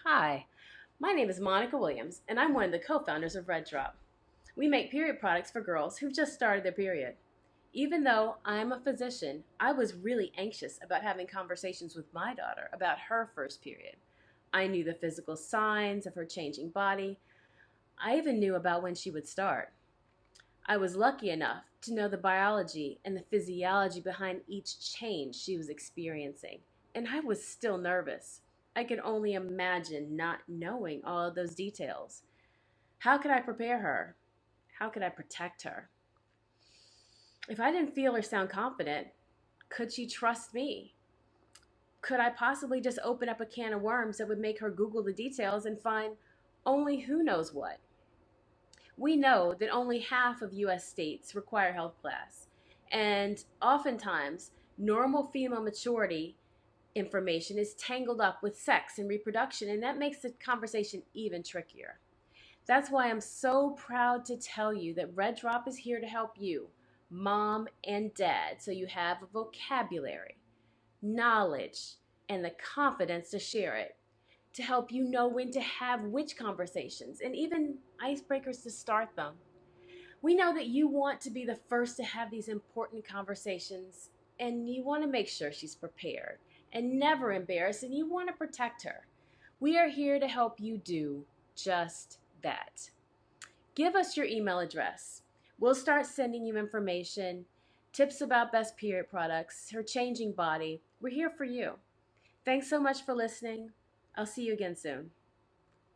Hi, my name is Monica Williams, and I'm one of the co-founders of RedDrop. We make period products for girls who've just started their period. Even though I'm a physician, I was really anxious about having conversations with my daughter about her first period. I knew the physical signs of her changing body. I even knew about when she would start. I was lucky enough to know the biology and the physiology behind each change she was experiencing, and I was still nervous. I could only imagine not knowing all of those details. How could I prepare her? How could I protect her? If I didn't feel or sound confident, could she trust me? Could I possibly just open up a can of worms that would make her Google the details and find only who knows what? We know that only half of US states require health class, and oftentimes, normal female maturity information is tangled up with sex and reproduction, and that makes the conversation even trickier. That's why I'm so proud to tell you that Red Drop is here to help you, mom and dad, so you have a vocabulary, knowledge, and the confidence to share it, to help you know when to have which conversations, and even icebreakers to start them. We know that you want to be the first to have these important conversations, and you want to make sure she's prepared and never embarrassed, and you want to protect her. We are here to help you do just that. Give us your email address. We'll start sending you information, tips about best period products, her changing body. We're here for you. Thanks so much for listening. I'll see you again soon.